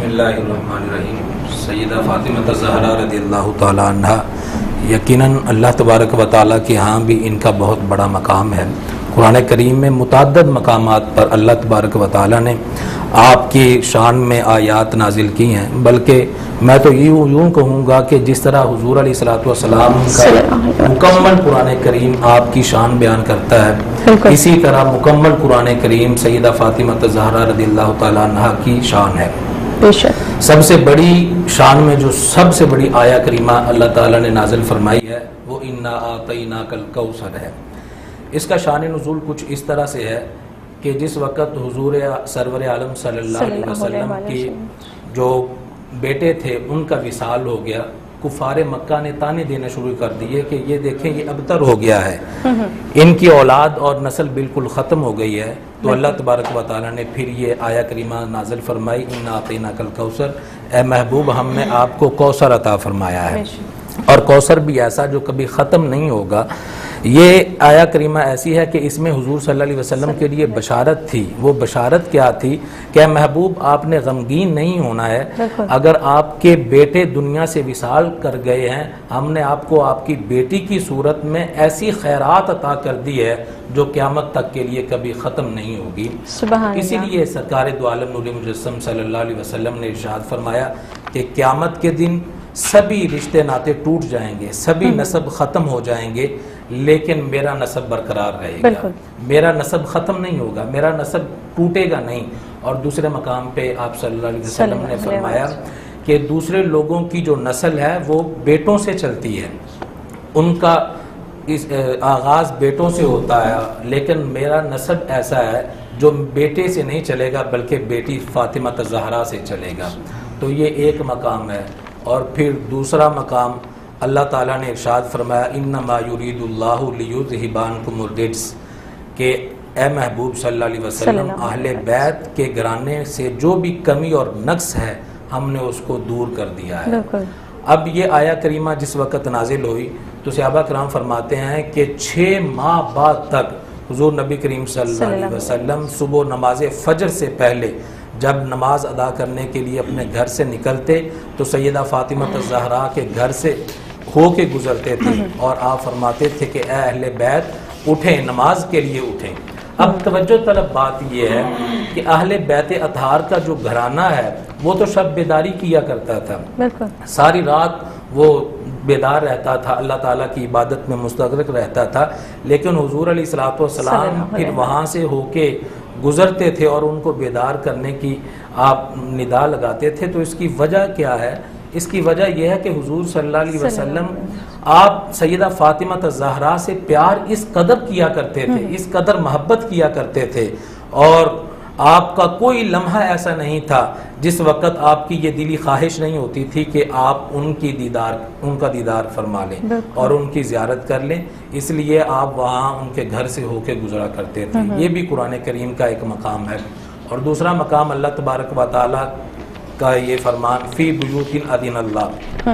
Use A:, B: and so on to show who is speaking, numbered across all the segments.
A: بسم اللہ الرحمن الرحیم. سیدہ فاطمہ الزہراء رضی اللہ تعالیٰ عنہ، یقیناً اللہ تبارک و تعالیٰ کے ہاں بھی ان کا بہت بڑا مقام ہے. قرآن کریم میں متعدد مقامات پر اللہ تبارک و تعالیٰ نے آپ کی شان میں آیات نازل کی ہیں، بلکہ میں تو یوں کہوں گا کہ جس طرح حضور علیہ الصلوۃ والسلام کا مکمل قرآن کریم آپ کی شان بیان کرتا ہے، اسی طرح مکمل قرآن کریم سیدہ فاطمہ الزہراء رضی اللہ تعالیٰ عنہ کی شان ہے. سب سے بڑی شان میں جو سب سے بڑی آیہ کریمہ اللہ تعالیٰ نے نازل فرمائی ہے وہ انا اعطیناک الکوثر ہے. اس کا شان نزول کچھ اس طرح سے ہے کہ جس وقت حضور سرور عالم صلی اللہ علیہ وسلم کی جو بیٹے تھے ان کا وصال ہو گیا، کفار مکہ نے تانے دینے شروع کر دیے کہ یہ دیکھیں یہ ابتر ہو گیا ہے، ان کی اولاد اور نسل بالکل ختم ہو گئی ہے. تو اللہ تبارک و تعالیٰ نے پھر یہ آیہ کریمہ نازل فرمائی انا اعطیناک الکوثر، اے محبوب ہم نے آپ کو کوثر عطا فرمایا ہے، اور کوثر بھی ایسا جو کبھی ختم نہیں ہوگا. یہ آیہ کریمہ ایسی ہے کہ اس میں حضور صلی اللہ علیہ وسلم کے لیے بشارت تھی. وہ بشارت کیا تھی کہ محبوب آپ نے غمگین نہیں ہونا ہے. اگر آپ کے بیٹے دنیا سے وصال کر گئے ہیں، ہم نے آپ کو آپ کی بیٹی کی صورت میں ایسی خیرات عطا کر دی ہے جو قیامت تک کے لیے کبھی ختم نہیں ہوگی. اسی لیے سرکار دو عالم نور مجسم صلی اللہ علیہ وسلم نے ارشاد فرمایا کہ قیامت کے دن سبھی رشتے ناطے ٹوٹ جائیں گے، سبھی نسب ختم ہو جائیں گے، لیکن میرا نسب برقرار رہے گا. میرا نسب ختم نہیں ہوگا، میرا نسب ٹوٹے گا نہیں. اور دوسرے مقام پہ آپ صلی اللہ علیہ وسلم نے فرمایا کہ دوسرے لوگوں کی جو نسل ہے وہ بیٹوں سے چلتی ہے، ان کا آغاز بیٹوں سے ہوتا ہے، لیکن میرا نسب ایسا ہے جو بیٹے سے نہیں چلے گا بلکہ بیٹی فاطمہ الزہراء سے چلے گا. تو یہ ایک مقام ہے. اور پھر دوسرا مقام اللہ تعالیٰ نے ارشاد فرمایا انما یرید اللہ لیذھب عنکم الرجس، کہ اے محبوب صلی اللہ علیہ وسلم اہل بیت کے گھرانے سے جو بھی کمی اور نقص ہے ہم نے اس کو دور کر دیا ہے. اب یہ آیہ کریمہ جس وقت نازل ہوئی تو صحابہ کرام فرماتے ہیں کہ 6 ماہ بعد تک حضور نبی کریم صلی اللہ علیہ وسلم صبح نماز فجر سے پہلے جب نماز ادا کرنے کے لیے اپنے گھر سے نکلتے تو سیدہ فاطمہ الزہراء کے گھر سے ہو کے گزرتے تھے، اور آپ فرماتے تھے کہ اے اہل بیت اٹھیں، نماز کے لیے اٹھیں. اب توجہ طلب بات یہ ہے کہ اہل بیت اطہار کا جو گھرانہ ہے وہ تو شب بیداری کیا کرتا تھا، ساری رات وہ بیدار رہتا تھا، اللہ تعالیٰ کی عبادت میں مستغرق رہتا تھا، لیکن حضور علیہ الصلوۃ والسلام پھر وہاں سے ہو کے گزرتے تھے اور ان کو بیدار کرنے کی آپ ندا لگاتے تھے. تو اس کی وجہ کیا ہے؟ اس کی وجہ یہ ہے کہ حضور صلی اللہ علیہ وسلم آپ سیدہ فاطمہ الزہراء سے پیار اس قدر کیا کرتے تھے، اس قدر محبت کیا کرتے تھے، اور آپ کا کوئی لمحہ ایسا نہیں تھا جس وقت آپ کی یہ دلی خواہش نہیں ہوتی تھی کہ آپ ان کا دیدار فرما لیں اور ان کی زیارت کر لیں. اس لیے آپ وہاں ان کے گھر سے ہو کے گزرا کرتے تھے. یہ بھی قرآن کریم کا ایک مقام ہے. اور دوسرا مقام اللہ تبارک و تعالیٰ کا یہ فرمان فی بیوت اذن اللہ،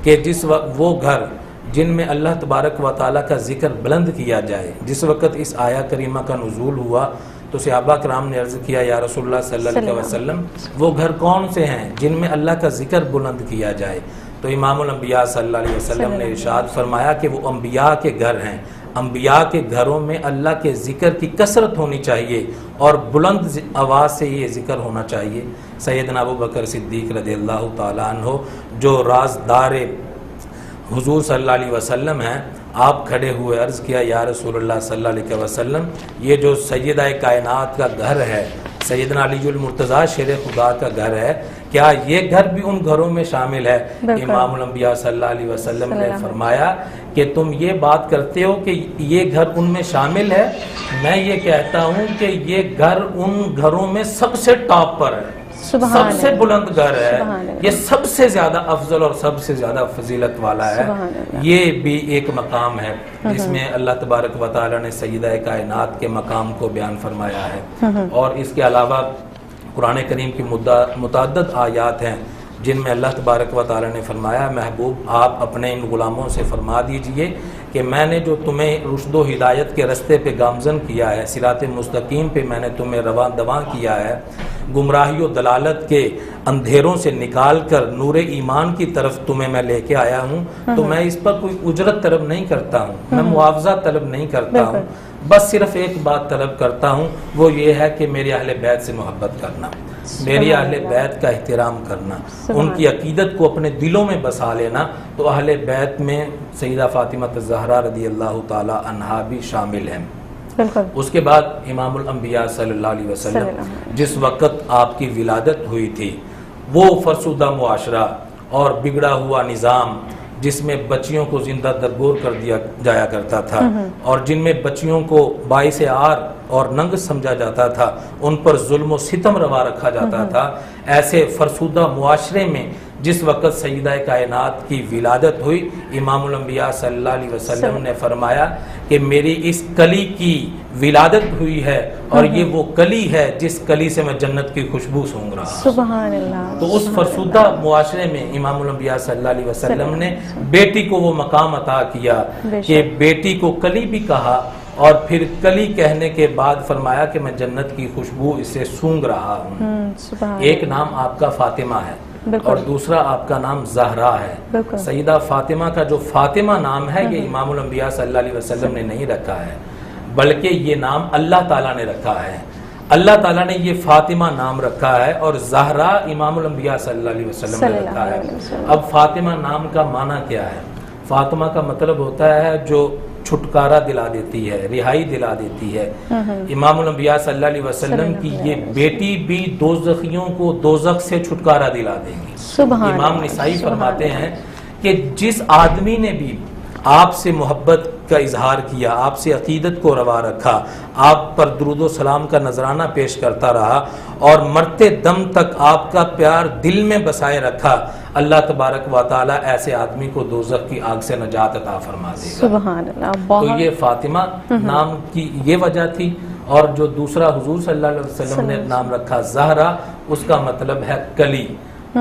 A: کہ جس وقت وہ گھر جن میں اللہ تبارک و تعالیٰ کا ذکر بلند کیا جائے. جس وقت اس آیہ کریمہ کا نزول ہوا تو صحابہ کرام نے عرض کیا یا رسول اللہ صلی اللہ علیہ وسلم وہ گھر کون سے ہیں جن میں اللہ کا ذکر بلند کیا جائے؟ تو امام الانبیاء صلی اللہ علیہ وسلم نے ارشاد فرمایا کہ وہ انبیاء کے گھر ہیں. انبیاء کے گھروں میں اللہ کے ذکر کی کثرت ہونی چاہیے اور بلند آواز سے یہ ذکر ہونا چاہیے. سیدنا ابو بکر صدیق رضی اللہ تعالیٰ عنہ جو رازدار حضور صلی اللہ علیہ وسلم ہیں، آپ کھڑے ہوئے عرض کیا یا رسول اللہ صلی اللہ علیہ وسلم یہ جو سیدہ کائنات کا گھر ہے، سیدنا علی المرتضیٰ شیر خدا کا گھر ہے، کیا یہ گھر بھی ان گھروں میں شامل ہے؟ امام الانبیاء صلی اللہ علیہ وسلم نے فرمایا کہ تم یہ بات کرتے ہو کہ یہ گھر ان میں شامل ہے، میں یہ کہتا ہوں کہ یہ گھر ان گھروں میں سب سے ٹاپ پر ہے، سب سے بلند گھر ہے، یہ سب سے زیادہ افضل اور سب سے زیادہ فضیلت والا ہے. یہ بھی ایک مقام ہے جس میں اللہ تبارک و تعالیٰ نے سیدہ کائنات کے مقام کو بیان فرمایا ہے. اور اس کے علاوہ قرآن کریم کی متعدد آیات ہیں جن میں اللہ تبارک و تعالیٰ نے فرمایا محبوب آپ اپنے ان غلاموں سے فرما دیجئے کہ میں نے جو تمہیں رشد و ہدایت کے رستے پہ گامزن کیا ہے، صراط مستقیم پہ میں نے تمہیں رواں دواں کیا ہے، گمراہی و دلالت کے اندھیروں سے نکال کر نور ایمان کی طرف تمہیں میں لے کے آیا ہوں تو میں اس پر کوئی اجرت طلب نہیں کرتا ہوں، میں معاوضہ طلب نہیں کرتا ہوں، بس صرف ایک بات طلب کرتا ہوں، وہ یہ ہے کہ میرے اہل بیت سے محبت کرنا، میری اہل بیت کا احترام کرنا، ان کی عقیدت کو اپنے دلوں میں بسا لینا۔ تو اہل بیت میں سیدہ فاطمہ الزہراء رضی اللہ تعالی عنہا بھی شامل ہیں۔ اس کے بعد امام الانبیاء صلی اللہ علیہ وسلم جس وقت آپ کی ولادت ہوئی تھی، وہ فرسودہ معاشرہ اور بگڑا ہوا نظام جس میں بچیوں کو زندہ درگور کر دیا جایا کرتا تھا اور جن میں بچیوں کو باعث عار اور ننگ سمجھا جاتا تھا، ان پر ظلم و ستم روا رکھا جاتا تھا، ایسے فرسودہ معاشرے میں جس وقت سیدہ کائنات کی ولادت ہوئی، امام الانبیاء صلی اللہ علیہ وسلم نے فرمایا کہ میری اس کلی کی ولادت ہوئی ہے اور یہ وہ کلی ہے جس کلی سے میں جنت کی خوشبو سونگ رہا ہوں۔
B: سبحان اللہ۔
A: تو اس فرسودہ معاشرے میں امام الانبیاء صلی اللہ علیہ وسلم نے بیٹی کو وہ مقام عطا کیا کہ بیٹی کو کلی بھی کہا، اور پھر کلی کہنے کے بعد فرمایا کہ میں جنت کی خوشبو اسے سونگ رہا ہوں۔ ایک نام آپ کا فاطمہ ہے اور دوسرا آپ کا نام زہرا ہے۔ سیدہ فاطمہ کا جو فاطمہ نام ہے یہ امام الانبیاء صلی اللہ علیہ وسلم نے نہیں رکھا ہے، بلکہ یہ نام اللہ تعالیٰ نے رکھا ہے۔ اللہ تعالیٰ نے یہ فاطمہ نام رکھا ہے اور زہرا امام الانبیاء صلی اللہ علیہ وسلم نے رکھا ہے۔ اب فاطمہ نام کا معنی کیا ہے؟ فاطمہ کا مطلب ہوتا ہے جو چھٹکارا دلا دیتی ہے، رہائی دلا دیتی ہے۔ امام الانبیاء صلی اللہ علیہ وسلم کی یہ بیٹی بھی دوزخیوں کو دوزخ سے چھٹکارا دلا دے گی۔ امام نسائی فرماتے ہیں کہ جس آدمی نے بھی آپ سے محبت کا اظہار کیا، آپ سے عقیدت کو روا رکھا، آپ پر درود و سلام کا نذرانہ پیش کرتا رہا اور مرتے دم تک آپ کا پیار دل میں بسائے رکھا، اللہ تبارک و تعالی ایسے آدمی کو دوزخ کی آگ سے نجات عطا فرما دے گا۔
B: سبحان اللہ۔
A: تو یہ فاطمہ نام کی یہ وجہ تھی، اور جو دوسرا حضور صلی اللہ علیہ وسلم نے نام رکھا زہرا، اس کا مطلب ہے کلی۔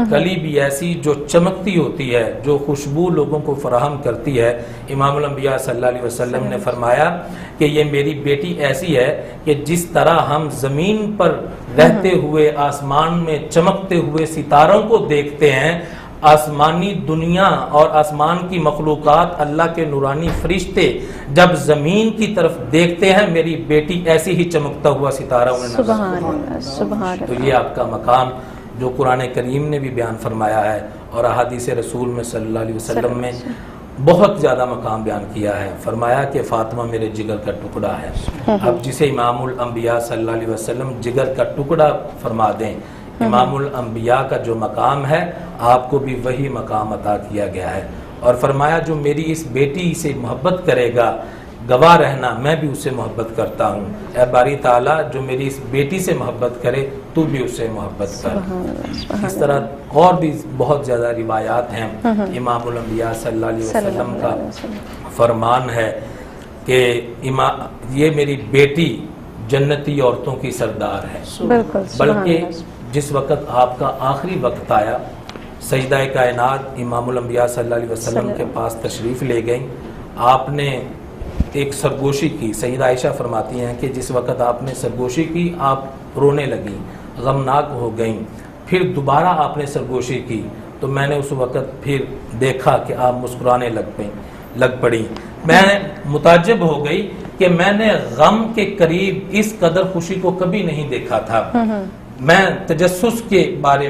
A: کلی بھی ایسی جو چمکتی ہوتی ہے، جو خوشبو لوگوں کو فراہم کرتی ہے۔ امام الانبیاء صلی اللہ علیہ وسلم نے فرمایا کہ یہ میری بیٹی ایسی ہے کہ جس طرح ہم زمین پر رہتے ہوئے آسمان میں چمکتے ہوئے ستاروں کو دیکھتے ہیں، آسمانی دنیا اور آسمان کی مخلوقات، اللہ کے نورانی فرشتے جب زمین کی طرف دیکھتے ہیں، میری بیٹی ایسی ہی چمکتا ہوا ستارہ انہیں نظر آتا ہے۔ تو یہ آپ کا مقام جو قرآن کریم نے بھی بیان فرمایا ہے اور احادیث رسول میں صلی اللہ علیہ وسلم میں بہت زیادہ مقام بیان کیا ہے۔ فرمایا کہ فاطمہ میرے جگر کا ٹکڑا ہے۔ اب جسے امام الانبیاء صلی اللہ علیہ وسلم جگر کا ٹکڑا فرما دیں، امام الانبیاء کا جو مقام ہے آپ کو بھی وہی مقام عطا کیا گیا ہے۔ اور فرمایا جو میری اس بیٹی سے محبت کرے گا، گواہ رہنا میں بھی اس سے محبت کرتا ہوں، اے باری تعالیٰ جو میری اس بیٹی سے محبت کرے تو بھی اس سے محبت کر۔ اس طرح اور بھی بہت زیادہ روایات ہیں۔ امام الانبیاء صلی اللہ علیہ وسلم کا فرمان ہے کہ یہ میری بیٹی جنتی عورتوں کی سردار ہے۔ بلکہ جس وقت آپ کا آخری وقت آیا، سیدہ کائنات امام الانبیاء صلی اللہ علیہ وسلم کے پاس تشریف لے گئیں، آپ نے ایک سرگوشی کی۔ سیدہ عائشہ فرماتی ہیں کہ جس وقت آپ نے سرگوشی کی آپ رونے لگیں، غمناک ہو گئیں، پھر دوبارہ آپ نے سرگوشی کی تو میں نے اس وقت پھر دیکھا کہ آپ مسکرانے لگ پڑیں۔ میں متعجب ہو گئی کہ میں نے غم کے قریب اس قدر خوشی کو کبھی نہیں دیکھا تھا۔ میں تجسس کے بارے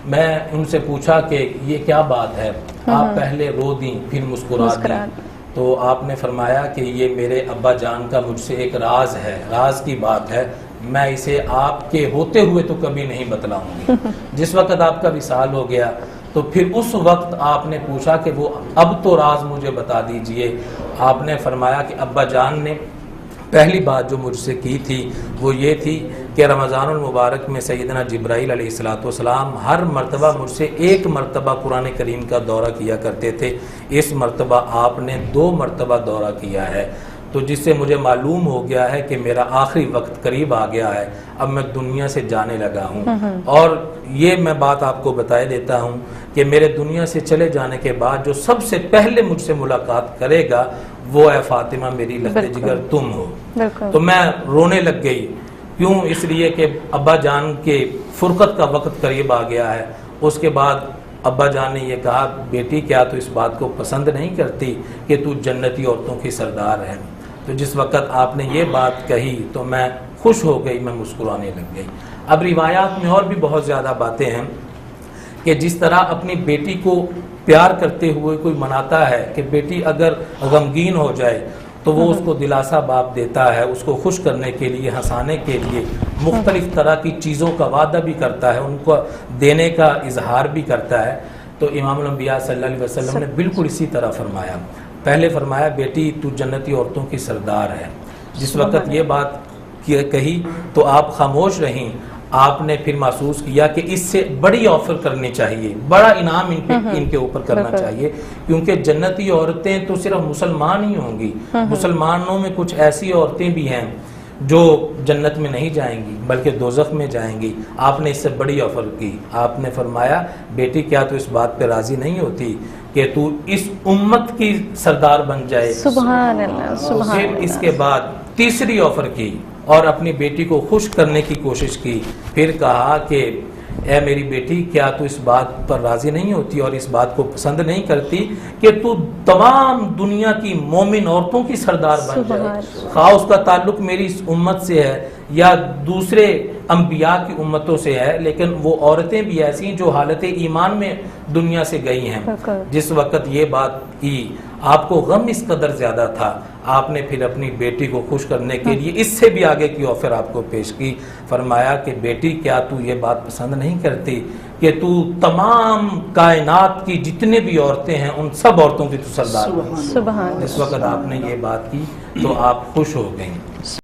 A: میں ان سے پوچھا کہ یہ کیا بات ہے، آپ پہلے رو دیں پھر مسکرا دیں، تو آپ نے فرمایا کہ یہ میرے ابا جان کا مجھ سے ایک راز ہے، راز کی بات ہے، میں اسے آپ کے ہوتے ہوئے تو کبھی نہیں بتلاؤں گی۔ جس وقت آپ کا وصال ہو گیا تو پھر اس وقت آپ نے پوچھا کہ وہ اب تو راز مجھے بتا دیجئے۔ آپ نے فرمایا کہ ابا جان نے پہلی بات جو مجھ سے کی تھی وہ یہ تھی کہ رمضان المبارک میں سیدنا جبرائیل علیہ السلام ہر مرتبہ مجھ سے ایک مرتبہ قرآن کریم کا دورہ کیا کرتے تھے، اس مرتبہ آپ نے 2 مرتبہ دورہ کیا ہے، تو جس سے مجھے معلوم ہو گیا ہے کہ میرا آخری وقت قریب آ گیا ہے، اب میں دنیا سے جانے لگا ہوں۔ اور یہ میں بات آپ کو بتائے دیتا ہوں کہ میرے دنیا سے چلے جانے کے بعد جو سب سے پہلے مجھ سے ملاقات کرے گا وہ اے فاطمہ میری لہد جگر تم ہو۔ تو میں رونے لگ گئی کیوں؟ اس لیے کہ ابا جان کے فرقت کا وقت قریب آ گیا ہے۔ اس کے بعد ابا جان نے یہ کہا بیٹی کیا تو اس بات کو پسند نہیں کرتی کہ تو جنتی عورتوں کی سردار ہے؟ تو جس وقت آپ نے یہ بات کہی تو میں خوش ہو گئی، میں مسکرانے لگ گئی۔ اب روایات میں اور بھی بہت زیادہ باتیں ہیں کہ جس طرح اپنی بیٹی کو پیار کرتے ہوئے کوئی مناتا ہے کہ بیٹی اگر غمگین ہو جائے تو وہ اس کو دلاسا باپ دیتا ہے، اس کو خوش کرنے کے لیے، ہنسانے کے لیے مختلف طرح کی چیزوں کا وعدہ بھی کرتا ہے، ان کو دینے کا اظہار بھی کرتا ہے۔ تو امام الانبیاء صلی اللہ علیہ وسلم نے بالکل اسی طرح فرمایا۔ پہلے فرمایا بیٹی تو جنتی عورتوں کی سردار ہے۔ جس وقت یہ بات کہی تو آپ خاموش رہیں۔ آپ نے پھر محسوس کیا کہ اس سے بڑی آفر کرنی چاہیے، بڑا انعام ان کے اوپر کرنا چاہیے، کیونکہ جنتی عورتیں تو صرف مسلمان ہی ہوں گی۔ مسلمانوں میں کچھ ایسی عورتیں بھی ہیں جو جنت میں نہیں جائیں گی بلکہ دوزخ میں جائیں گی۔ آپ نے اس سے بڑی آفر کی۔ آپ نے فرمایا بیٹی کیا تو اس بات پہ راضی نہیں ہوتی کہ تو اس امت کی سردار بن جائے؟
B: سبحان اللہ، سبحان
A: پھر اس کے بعد تیسری آفر کی اور اپنی بیٹی کو خوش کرنے کی کوشش کی۔ پھر کہا کہ اے میری بیٹی کیا تو اس بات پر راضی نہیں ہوتی اور اس بات کو پسند نہیں کرتی کہ تو تمام دنیا کی مومن عورتوں کی سردار بن جائے، خواہ اس کا تعلق میری اس امت سے ہے یا دوسرے انبیاء کی امتوں سے ہے، لیکن وہ عورتیں بھی ایسی جو حالت ایمان میں دنیا سے گئی ہیں۔ جس وقت یہ بات کی آپ کو غم اس قدر زیادہ تھا، آپ نے پھر اپنی بیٹی کو خوش کرنے کے لیے اس سے بھی آگے کی آفر آپ کو پیش کی۔ فرمایا کہ بیٹی کیا تو یہ بات پسند نہیں کرتی کہ تو تمام کائنات کی جتنے بھی عورتیں ہیں ان سب عورتوں کی تو سردار بن۔
B: سبحان۔
A: جس وقت آپ نے یہ بات کی تو آپ خوش ہو گئیں۔